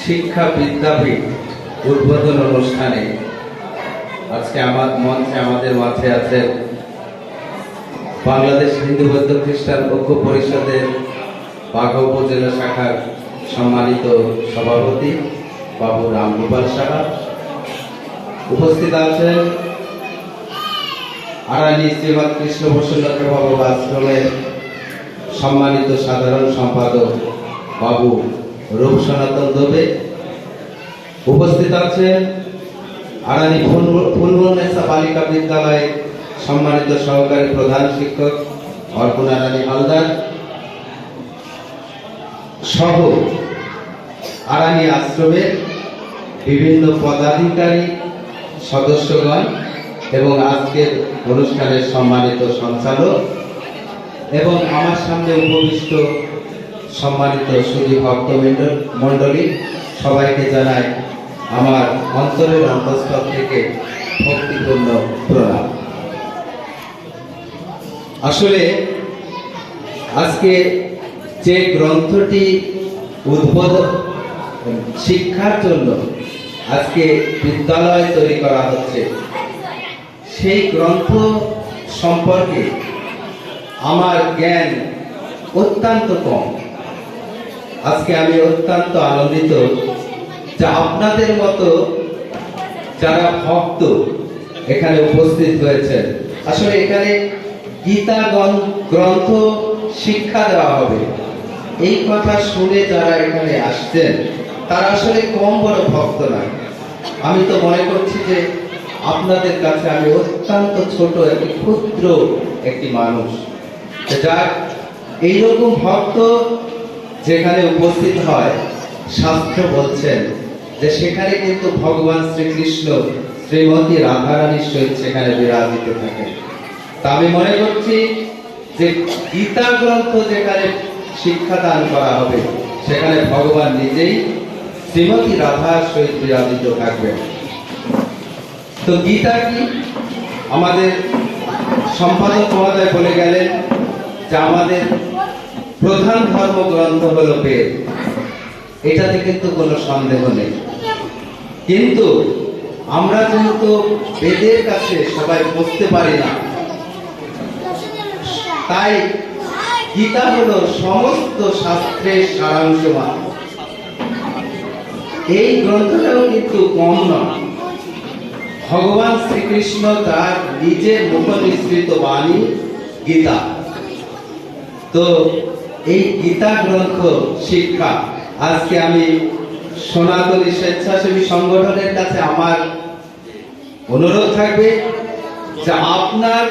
শিক্ষা বিদ্যাপীঠ উদ্বোধন অনুষ্ঠানে আজকে আমাদের মাঝে আছেন বাংলাদেশ হিন্দু বৌদ্ধ খ্রিস্টান ঐক্য পরিষদের বাঘা উপজেলা শাখার সম্মানিত সভাপতি বাবু রামগোপাল সাহা। উপস্থিত আছেন আরানি শ্রীমৎ কৃষ্ণ প্রসন্নতা বাবু আশ্রমের সম্মানিত সাধারণ সম্পাদক বাবু রূপ সনাতন দবে। উপস্থিত আছেন আরানি ফুলবনেসা বালিকা বিদ্যালয়ের সম্মানিত সহকারী প্রধান শিক্ষক অর্পণা রানী হালদার সহ আরানি আশ্রমের বিভিন্ন পদাধিকারী সদস্যগণ এবং আজকের অনুষ্ঠানের সম্মানিত সঞ্চালক এবং আমার সামনে উপবিষ্ট সম্মানিত সুধী ভক্ত মণ্ডলী, সবাইকে জানাই আমার অন্তরের অন্তঃস্থল থেকে ভক্তিপূর্ণ প্রণাম। আসলে আজকে যে গ্রন্থটি উদ্বোধন শিক্ষার জন্য আজকে বিদ্যালয় তৈরি করা হচ্ছে, সেই গ্রন্থ সম্পর্কে আমার জ্ঞান অত্যন্ত কম। আজকে আমি অত্যন্ত আনন্দিত যে আপনাদের মতো যারা ভক্ত এখানে উপস্থিত হয়েছেন। আসলে এখানে গীতা গ্রন্থ শিক্ষা দেওয়া হবে, এই কথা শুনে যারা এখানে আসছেন তারা আসলে কম বড় ভক্ত না। আমি তো মনে করছি যে আপনাদের কাছে আমি অত্যন্ত ছোট একটি ক্ষুদ্র একটি মানুষ, যার এইরকম ভক্ত যেখানে উপস্থিত হয়, শাস্ত্র বলছেন যে সেখানে কিন্তু ভগবান শ্রীকৃষ্ণ শ্রীমতী রাধারানীর সহিত সেখানে বিরাজিত থাকেন। তা আমি মনে করছি যে গীতা গ্রন্থ যেখানে শিক্ষাদান করা হবে সেখানে ভগবান নিজেই শ্রীমতী রাধার সহিত বিরাজিত থাকবেন। তো গীতা কি? আমাদের সম্পাদক মহোদয় বলে গেলেন যে আমাদের প্রধান ধর্মগ্রন্থ হলো বেদ, এটাতে কিন্তু কোনো সন্দেহ নেই। কিন্তু আমরা যেহেতু বেদের কাছে সবাই বুঝতে পারি না, তাই গীতা হলো সমস্ত শাস্ত্রের সারাংশ মাত্র। এই গ্রন্থটাও কিন্তু কম নয়। ভগবান শ্রীকৃষ্ণ তার নিজের মুখ নিঃসৃত বাণী গীতা। তো এই গীতা গ্রন্থ শিক্ষা আজকে আমি সনাতনী স্বেচ্ছাসেবী সংগঠনের কাছে আমার অনুরোধ থাকবে যে আপনার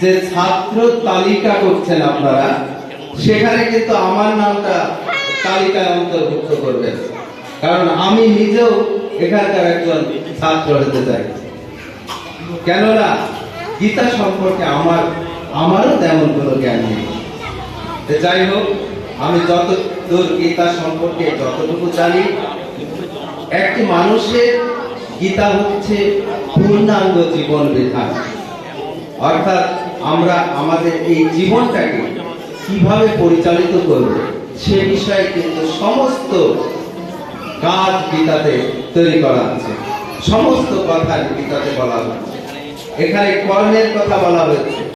যে ছাত্র তালিকা করছেন আপনারা, সেখানে কিন্তু আমার নামটা তালিকায় অন্তর্ভুক্ত করবেন, কারণ আমি নিজেও এখানকার একজন ছাত্র হতে চাই। কেননা গীতা সম্পর্কে আমারও তেমন কোনো জ্ঞান নেই। যাই হোক, আমি যতদূর গীতা সম্পর্কে যতটুকু জানি, একটি মানুষের গীতা হচ্ছে পূর্ণাঙ্গ জীবন বিধান। অর্থাৎ আমরা আমাদের এই জীবনটাকে কিভাবে পরিচালিত করব সে বিষয়ে কিন্তু সমস্ত কাজ গীতাতে তৈরি করা আছে, সমস্ত কথা গীতাতে বলা হচ্ছে। এখানে কর্মের কথা বলা হয়েছে।